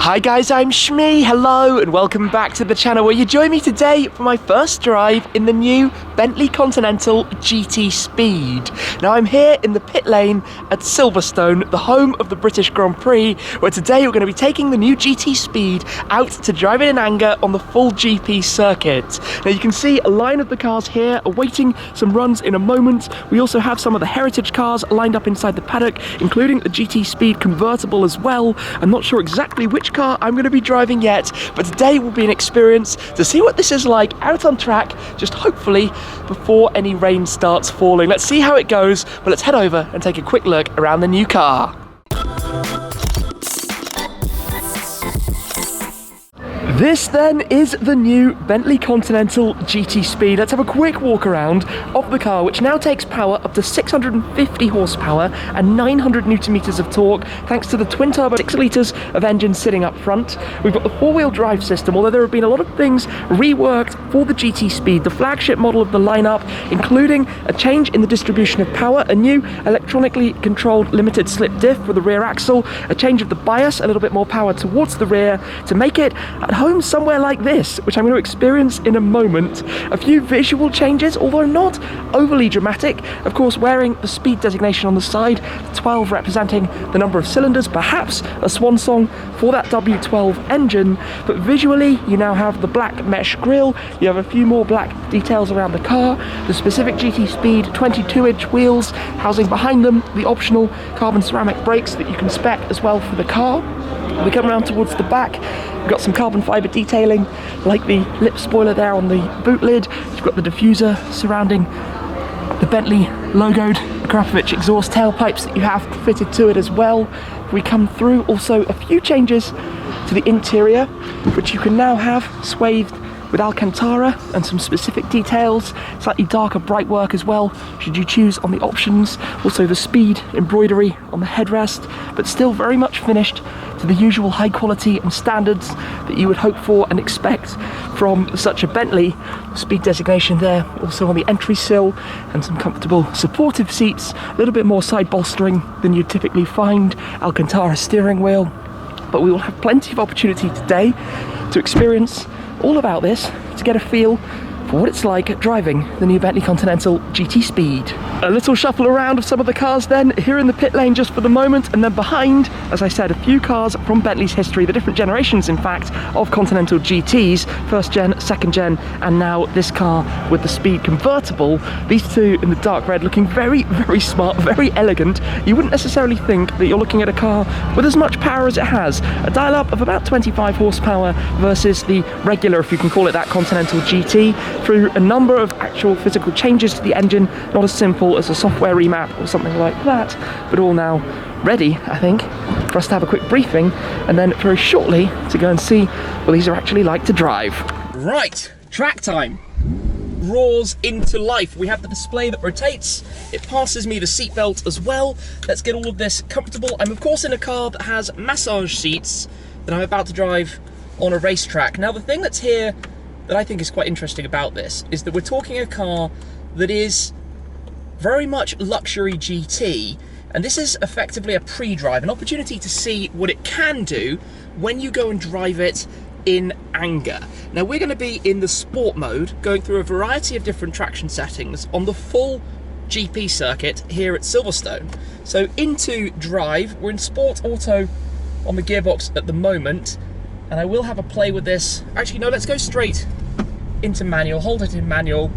Hi guys, I'm Shmee, hello and welcome back to the channel where you join me today for my first drive in the new Bentley Continental GT Speed. Now I'm here in the pit lane at Silverstone, the home of the British Grand Prix, where today we're going to be taking the new GT Speed out to drive it in anger on the full GP circuit. Now you can see a line of the cars here awaiting some runs in a moment. We also have some of the heritage cars lined up inside the paddock, including the GT Speed convertible as well. I'm not sure exactly which car I'm going to be driving yet, but today will be an experience to see what this is like out on track, just hopefully before any rain starts falling. Let's see how it goes, but let's head over and take a quick look around the new car. This then is the new Bentley Continental GT Speed. Let's have a quick walk around of the car, which now takes power up to 650 horsepower and 900 newton meters of torque, thanks to the twin turbo 6 litres of engine sitting up front. We've got the four-wheel drive system, although there have been a lot of things reworked for the GT Speed, the flagship model of the lineup, including a change in the distribution of power, a new electronically controlled limited slip diff for the rear axle, a change of the bias, a little bit more power towards the rear to make it at home somewhere like this, which I'm going to experience in a moment. A few visual changes, although not overly dramatic. Of course, wearing the speed designation on the side, 12 representing the number of cylinders, perhaps a swan song for that W12 engine. But visually, you now have the black mesh grille, you have a few more black details around the car, the specific GT Speed 22-inch wheels housing behind them, the optional carbon ceramic brakes that you can spec as well for the car. We come around towards the back, we've got some carbon fibre detailing, like the lip spoiler there on the boot lid. You've got the diffuser surrounding the Bentley logoed Krapovich exhaust tailpipes that you have fitted to it as well. We come through, also a few changes to the interior, which you can now have swathed with Alcantara and some specific details, slightly darker bright work as well, should you choose on the options. Also the speed embroidery on the headrest, but still very much finished to the usual high quality and standards that you would hope for and expect from such a Bentley. Speed designation there, also on the entry sill, and some comfortable supportive seats, a little bit more side bolstering than you'd typically find, Alcantara steering wheel. But we will have plenty of opportunity today to experience all about this, to get a feel for what it's like driving the new Bentley Continental GT Speed. A little shuffle around of some of the cars then, here in the pit lane just for the moment, and then behind, as I said, a few cars from Bentley's history, the different generations in fact of Continental GTs, first gen, second gen, and now this car with the Speed convertible. These two in the dark red looking very, very smart, very elegant. You wouldn't necessarily think that you're looking at a car with as much power as it has. A dial up of about 25 horsepower versus the regular, if you can call it that, Continental GT, through a number of actual physical changes to the engine, not as simple as a software remap or something like that, but all now ready, I think, for us to have a quick briefing and then very shortly to go and see what these are actually like to drive. Right, track time roars into life. We have the display that rotates, it passes me the seatbelt as well. Let's get all of this comfortable. I'm of course in a car that has massage seats that I'm about to drive on a racetrack. Now the thing that's here that I think is quite interesting about this is that we're talking a car that is very much luxury GT, and this is effectively a pre-drive, an opportunity to see what it can do when you go and drive it in anger. Now we're going to be in the sport mode, going through a variety of different traction settings on the full GP circuit here at Silverstone. So into drive, we're in sport auto on the gearbox at the moment, and I will have a play with this. Actually, no, let's go straight into manual, hold it in manual,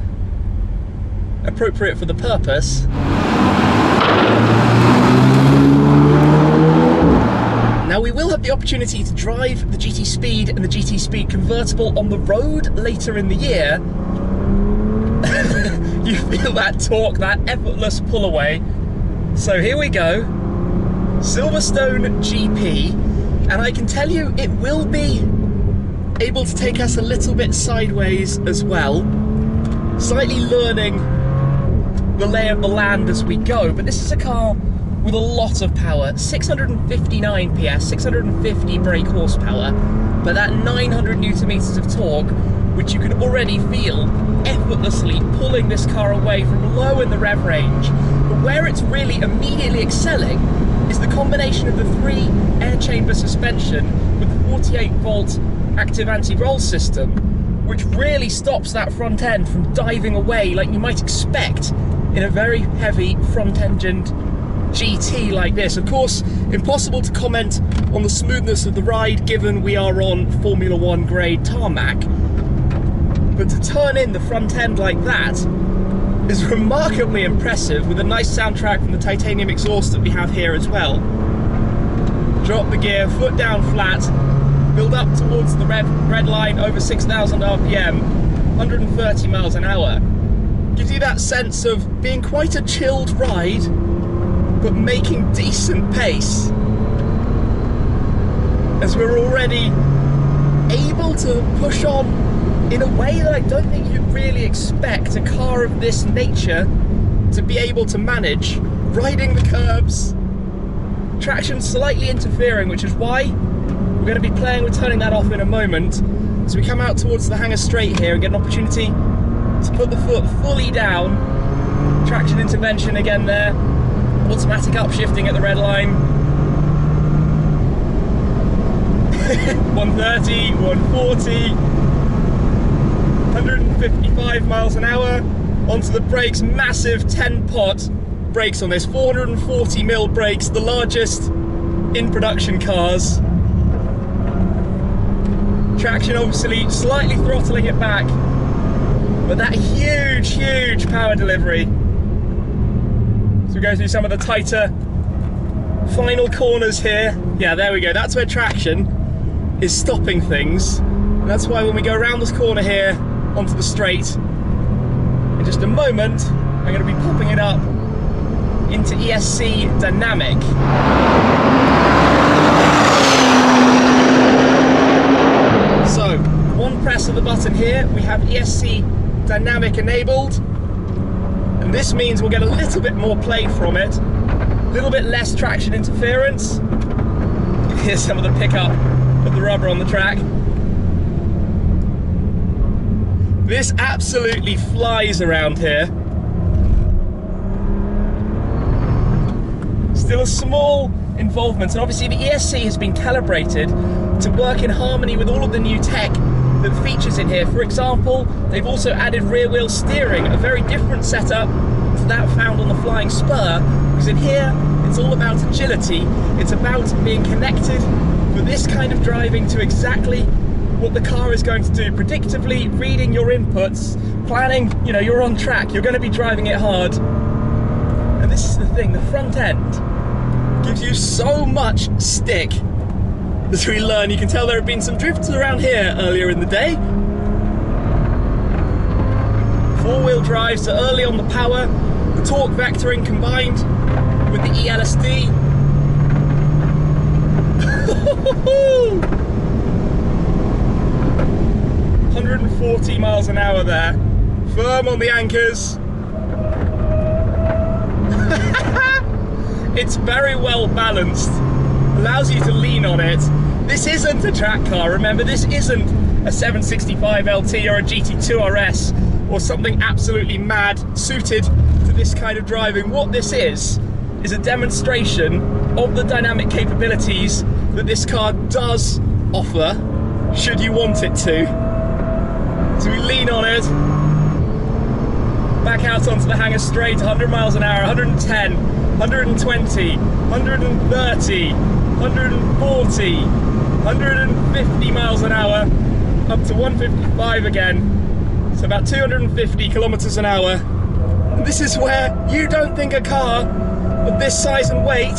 appropriate for the purpose. Now we will have the opportunity to drive the GT Speed and the GT Speed convertible on the road later in the year. You feel that torque, that effortless pull away. So here we go, Silverstone GP. And I can tell you it will be able to take us a little bit sideways as well, slightly learning the lay of the land as we go. But this is a car with a lot of power, 659 PS, 650 brake horsepower, but that 900 newton meters of torque, which you can already feel effortlessly pulling this car away from low in the rev range. But where it's really immediately excelling is the combination of the 3 air chamber suspension with the 48-volt active anti-roll system, which really stops that front end from diving away like you might expect in a very heavy front-engined GT like this. Of course, impossible to comment on the smoothness of the ride given we are on Formula One grade tarmac, but to turn in the front end like that is remarkably impressive, with a nice soundtrack from the titanium exhaust that we have here as well. Drop the gear, foot down flat, build up towards the red line over 6,000 RPM, 130 miles an hour. Gives you that sense of being quite a chilled ride, but making decent pace, as we're already able to push on in a way that I don't think you'd really expect a car of this nature to be able to manage, riding the curbs, traction slightly interfering, which is why we're going to be playing with turning that off in a moment. So we come out towards the hangar straight here and get an opportunity to put the foot fully down. Traction intervention again there, automatic upshifting at the red line. 130, 140, 155 miles an hour. Onto the brakes, massive 10-pot brakes on this, 440mm brakes, the largest in production cars. Traction obviously slightly throttling it back, but that huge power delivery. So we go through some of the tighter final corners here. Yeah, there we go, that's where traction is stopping things. And that's why when we go around this corner here onto the straight, in just a moment I'm going to be popping it up into ESC Dynamic. So, one press of the button here, we have ESC Dynamic enabled, and this means we'll get a little bit more play from it, a little bit less traction interference. Here's some of the pickup of the rubber on the track. This absolutely flies around here. Still a small involvement, and obviously the ESC has been calibrated to work in harmony with all of the new tech that features in here. For example, they've also added rear wheel steering, a very different setup to that found on the Flying Spur, because in here it's all about agility, it's about being connected for this kind of driving to exactly what the car is going to do, predictably reading your inputs, planning, you know, you're on track, you're going to be driving it hard. And this is the thing, the front end gives you so much stick as we learn. You can tell there have been some drifts around here earlier in the day. Four-wheel drive, so early on the power, the torque vectoring combined with the ELSD. 140 miles an hour there, firm on the anchors. It's very well balanced, allows you to lean on it. This isn't a track car, remember, this isn't a 765 LT or a GT2 RS or something absolutely mad suited to this kind of driving. What this is a demonstration of the dynamic capabilities that this car does offer, should you want it to. So we lean on it, back out onto the hangar straight, 100 miles an hour, 110, 120, 130, 140, 150 miles an hour, up to 155 again, so about 250 kilometers an hour. And this is where you don't think a car of this size and weight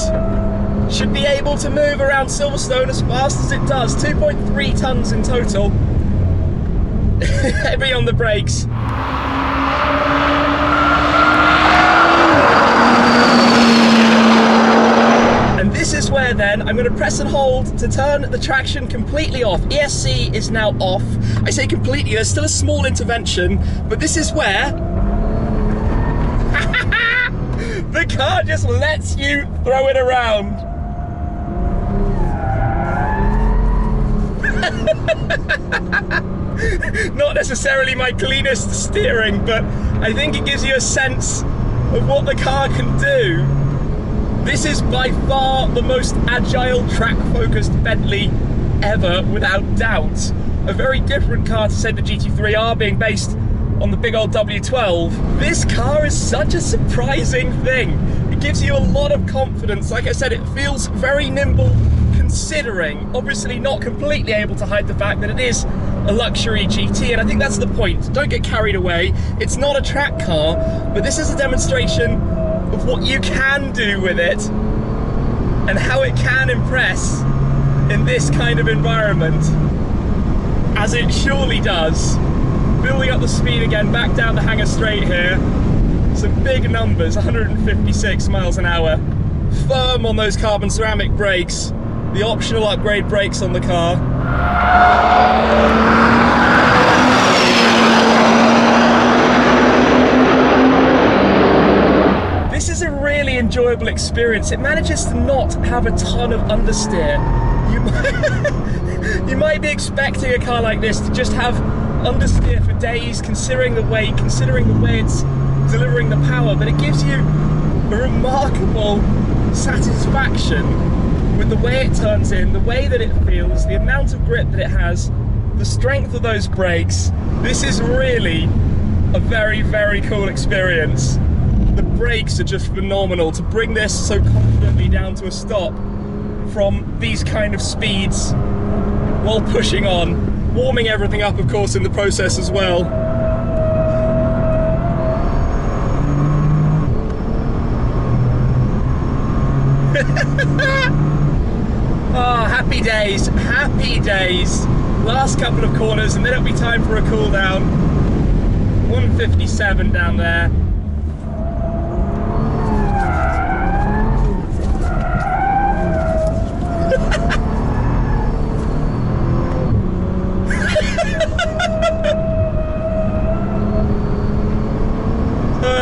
should be able to move around Silverstone as fast as it does. 2.3 tons in total. Heavy on the brakes. And this is where then I'm going to press and hold to turn the traction completely off. ESC is now off. I say completely, there's still a small intervention, but this is where the car just lets you throw it around. Not necessarily my cleanest steering, but I think it gives you a sense of what the car can do. This is by far the most agile, track-focused Bentley ever, without doubt. A very different car to, say, the GT3R, being based on the big old W12. This car is such a surprising thing. It gives you a lot of confidence. Like I said, it feels very nimble, considering, obviously not completely able to hide the fact that it is a luxury GT, and I think that's the point. Don't get carried away. It's not a track car, but this is a demonstration of what you can do with it and how it can impress in this kind of environment, as it surely does. Building up the speed again, back down the Hangar Straight here. Some big numbers, 156 miles an hour. Firm on those carbon ceramic brakes. The optional upgrade brakes on the car. This is a really enjoyable experience. It manages to not have a ton of understeer. You might be expecting a car like this to just have understeer for days, considering the weight, considering the way it's delivering the power, but it gives you a remarkable satisfaction with the way it turns in, the way that it feels, the amount of grip that it has, the strength of those brakes. This is really a very, very cool experience. The brakes are just phenomenal to bring this so confidently down to a stop from these kind of speeds while pushing on, warming everything up, of course, in the process as well. Oh, happy days, happy days. Last couple of corners and then it'll be time for a cool down. 157 down there.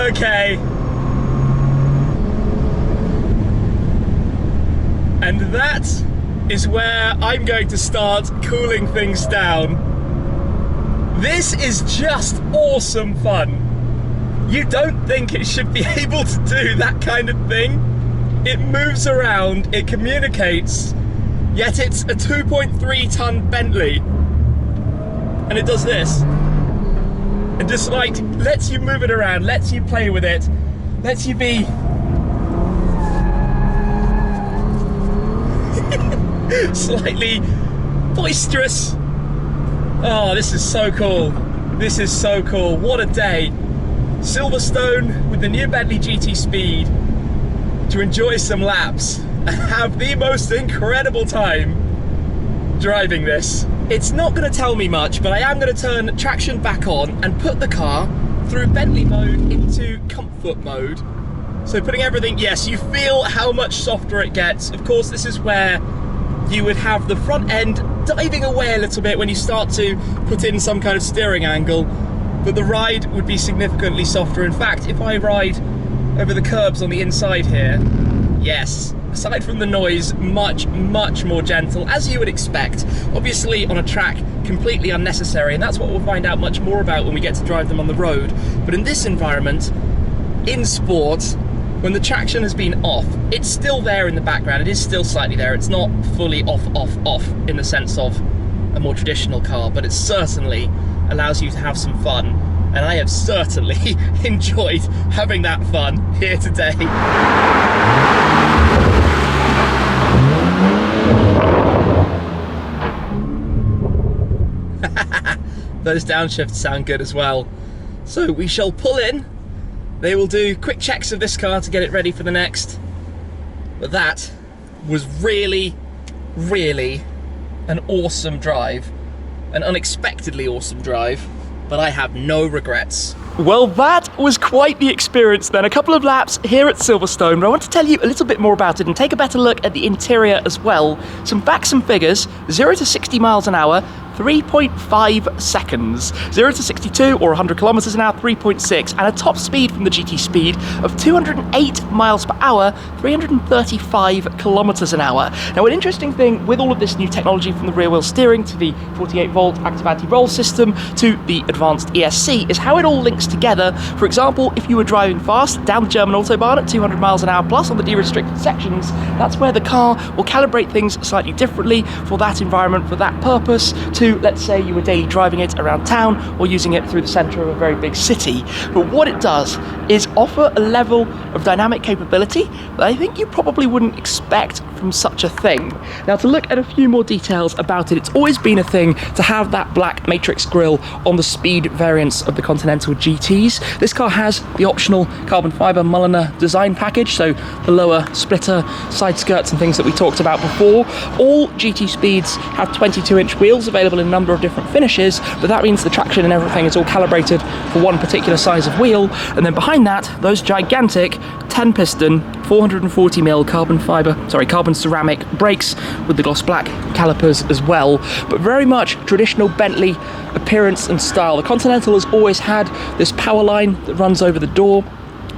Okay. And that is where I'm going to start cooling things down. This is just awesome fun. You don't think it should be able to do that kind of thing? It moves around, it communicates, yet it's a 2.3 ton Bentley. And it does this. And just like lets you move it around, lets you play with it, lets you be slightly boisterous. Oh, this is so cool. This is so cool. What a day. Silverstone with the new Bentley GT Speed to enjoy some laps and have the most incredible time driving this. It's not going to tell me much, but I am going to turn traction back on and put the car through Bentley mode into comfort mode. So putting everything, yes, you feel how much softer it gets. Of course, this is where you would have the front end diving away a little bit when you start to put in some kind of steering angle, but the ride would be significantly softer. In fact, if I ride over the curbs on the inside here, yes, aside from the noise, much, much more gentle, as you would expect. Obviously on a track, completely unnecessary, and that's what we'll find out much more about when we get to drive them on the road. But in this environment, in sport, when the traction has been off, it's still there in the background, it is still slightly there, it's not fully off in the sense of a more traditional car, but it certainly allows you to have some fun, and I have certainly enjoyed having that fun here today. Those downshifts sound good as well. So we shall pull in. They will do quick checks of this car to get it ready for the next. But that was really, really an awesome drive. An unexpectedly awesome drive, but I have no regrets. Well, that was quite the experience then. A couple of laps here at Silverstone, but I want to tell you a little bit more about it and take a better look at the interior as well. Some facts and figures: 0 to 60 miles an hour, 3.5 seconds. 0 to 62 or 100 kilometers an hour, 3.6, and a top speed from the GT Speed of 208 miles per hour, 335 kilometers an hour. Now, an interesting thing with all of this new technology, from the rear wheel steering to the 48-volt active anti-roll system to the advanced ESC, is how it all links together. For example, if you were driving fast down the German autobahn at 200 miles an hour plus on the de-restricted sections, that's where the car will calibrate things slightly differently for that environment, for that purpose, to, let's say, you were daily driving it around town or using it through the centre of a very big city. But what it does is offer a level of dynamic capability that I think you probably wouldn't expect from such a thing. Now, to look at a few more details about it, it's always been a thing to have that black matrix grille on the Speed variants of the Continental GTs. This car has the optional carbon fibre Mulliner design package, so the lower splitter, side skirts and things that we talked about before. All GT Speeds have 22-inch wheels available in a number of different finishes, but that means the traction and everything is all calibrated for one particular size of wheel. And then behind that, those gigantic 10-piston 440mm carbon ceramic brakes with the gloss black calipers as well, but very much traditional Bentley appearance and style. The Continental has always had this power line that runs over the door,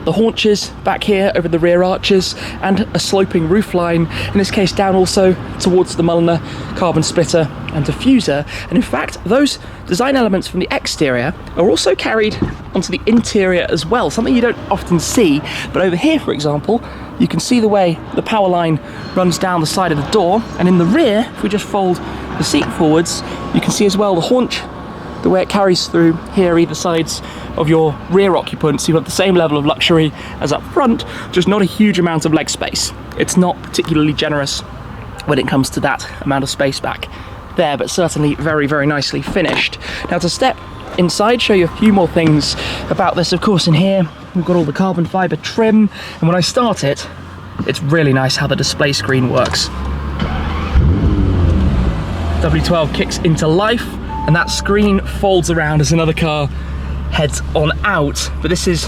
the haunches back here over the rear arches, and a sloping roof line, in this case down also towards the Mulliner carbon splitter and diffuser. And in fact, those design elements from the exterior are also carried onto the interior as well, something you don't often see. But over here, for example, you can see the way the power line runs down the side of the door, and in the rear, if we just fold the seat forwards, you can see as well the haunch, the way it carries through here either sides of your rear occupants. You have the same level of luxury as up front, just not a huge amount of leg space. It's not particularly generous when it comes to that amount of space back there, but certainly very, very nicely finished. Now, to step inside, show you a few more things about this. Of course, in here we've got all the carbon fibre trim, and when I start it, it's really nice how the display screen works. W12 kicks into life, and that screen folds around as another car heads on out. But this is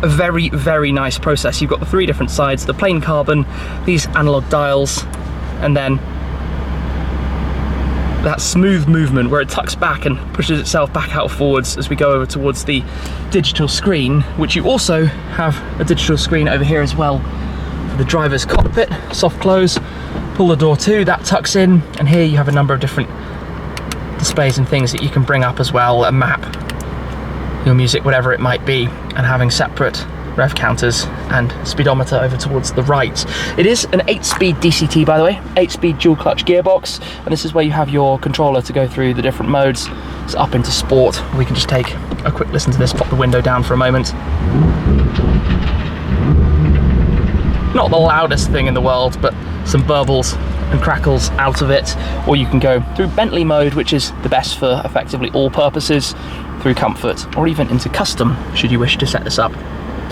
a very, very nice process. You've got the three different sides, the plain carbon, these analog dials, and then that smooth movement where it tucks back and pushes itself back out forwards as we go over towards the digital screen, which you also have a digital screen over here as well for the driver's cockpit. Soft close, pull the door to, that tucks in, and here you have a number of different displays and things that you can bring up as well, a map, your music, whatever it might be, and having separate rev counters and speedometer over towards the right. It is an 8-speed DCT, by the way, 8-speed dual clutch gearbox, and this is where you have your controller to go through the different modes. It's up into sport. We can just take a quick listen to this, pop the window down for a moment. Not the loudest thing in the world, but some burbles and crackles out of it. Or you can go through Bentley mode, which is the best for effectively all purposes, through comfort, or even into custom, should you wish to set this up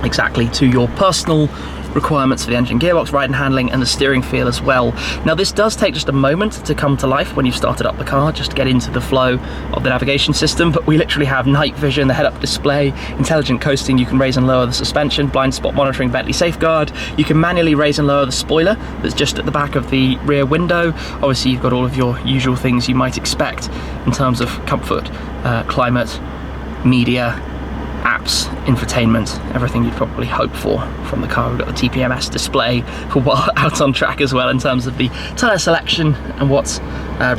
exactly to your personal requirements for the engine, gearbox, ride and handling, and the steering feel as well. Now, this does take just a moment to come to life when you've started up the car, just to get into the flow of the navigation system, but we literally have night vision, the head-up display, intelligent coasting, you can raise and lower the suspension, blind spot monitoring, Bentley Safeguard, you can manually raise and lower the spoiler that's just at the back of the rear window. Obviously, you've got all of your usual things you might expect in terms of comfort, climate, media, apps, infotainment, everything you'd probably hope for from the car. We've got the TPMS display for while out on track as well in terms of the tyre selection and what's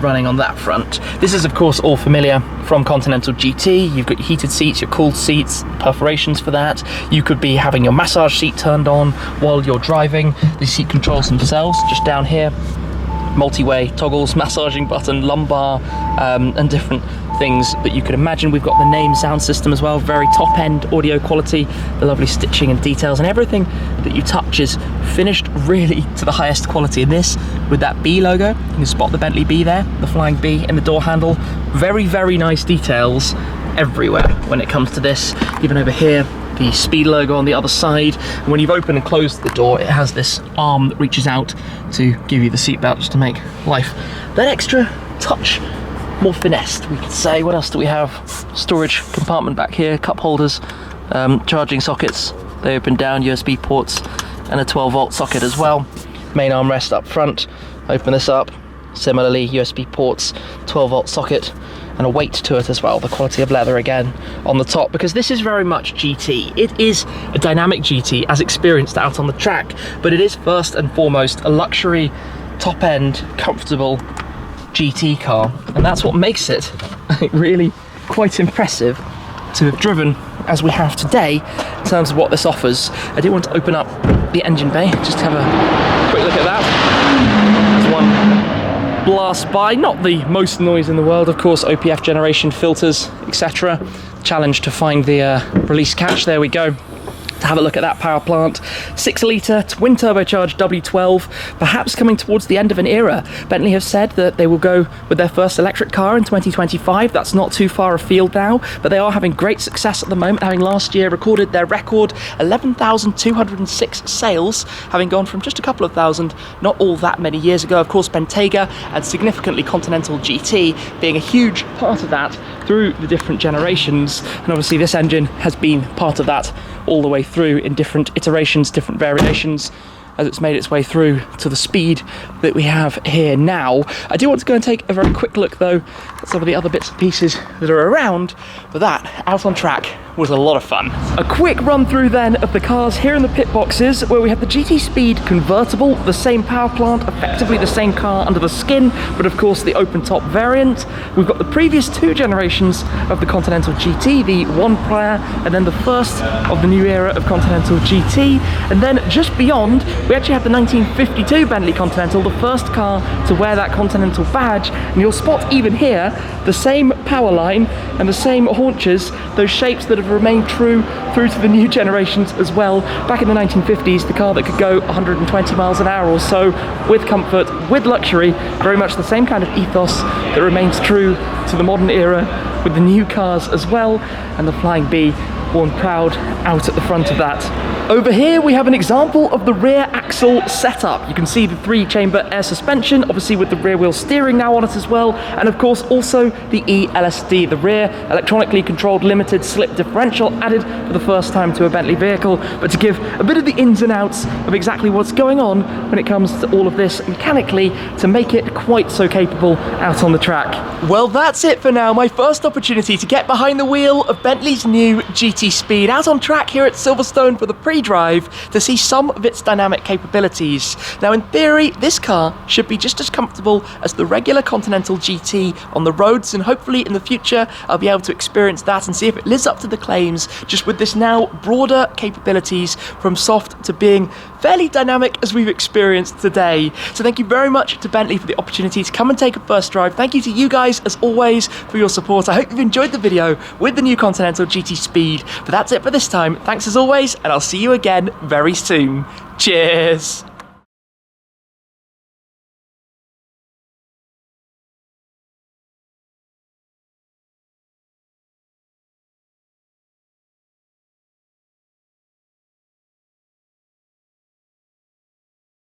running on that front. This is of course all familiar from Continental GT. You've got your heated seats, your cooled seats, perforations for that. You could be having your massage seat turned on while you're driving. The seat controls themselves just down here, multi-way toggles, massaging button, lumbar, and different things that you could imagine. We've got the name sound system as well, very top end audio quality, the lovely stitching and details, and everything that you touch is finished really to the highest quality. In this, with that B logo, you can spot the Bentley B there, the flying B in the door handle. Very, very nice details everywhere when it comes to this. Even over here, the Speed logo on the other side. And when you've opened and closed the door, it has this arm that reaches out to give you the seatbelt, just to make life that extra touch more finessed, we could say. What else do we have? Storage compartment back here, cup holders, charging sockets, they open down, USB ports, and a 12-volt socket as well. Main armrest up front. Open this up, Similarly, USB ports, 12-volt socket, and a weight to it as well. The quality of leather again on the top, because this is very much GT. It is a dynamic GT as experienced out on the track, but it is first and foremost a luxury, top-end, comfortable GT car, and that's what makes it, I think, really quite impressive to have driven as we have today in terms of what this offers. I do want to open up the engine bay just to have a quick look at that. There's one blast by, not the most noise in the world, of course, OPF generation, filters, etc. Challenge to find the release catch. There we go. To have a look at that power plant. 6-litre twin turbocharged W12, perhaps coming towards the end of an era. Bentley have said that they will go with their first electric car in 2025. That's not too far afield now, but they are having great success at the moment, having last year recorded their record 11,206 sales, having gone from just a couple of thousand not all that many years ago. Of course, Bentayga and significantly Continental GT being a huge part of that through the different generations, and obviously this engine has been part of that all the way through in different iterations, different variations, as it's made its way through to the speed that we have here now. I do want to go and take a very quick look though at some of the other bits and pieces that are around, but that out on track was a lot of fun. A quick run through then of the cars here in the pit boxes, where we have the GT Speed convertible, the same power plant, effectively the same car under the skin, but of course the open top variant. We've got the previous two generations of the Continental GT, the one prior and then the first of the new era of Continental GT, and then just beyond we actually have the 1952 Bentley Continental, the first car to wear that Continental badge, and you'll spot even here the same power line and the same haunches, those shapes that have remained true through to the new generations as well. Back in the 1950s, the car that could go 120 miles an hour or so, with comfort, with luxury, very much the same kind of ethos that remains true to the modern era with the new cars as well, and the Flying B worn proud out at the front of that. Over here we have an example of the rear axle setup. You can see the 3-chamber air suspension, obviously with the rear wheel steering now on it as well, and of course also the ELSD, the rear electronically controlled limited slip differential, added for the first time to a Bentley vehicle, but to give a bit of the ins and outs of exactly what's going on when it comes to all of this mechanically to make it quite so capable out on the track. Well, that's it for now. My first opportunity to get behind the wheel of Bentley's new GT Speed out on track here at Silverstone for the pre-drive to see some of its dynamic capabilities. Now in theory this car should be just as comfortable as the regular Continental GT on the roads, and hopefully in the future I'll be able to experience that and see if it lives up to the claims, just with this now broader capabilities from soft to being fairly dynamic as we've experienced today. So thank you very much to Bentley for the opportunity to come and take a first drive. Thank you to you guys as always for your support. I hope you've enjoyed the video with the new Continental GT Speed. But that's it for this time. Thanks as always, and I'll see you again very soon. Cheers!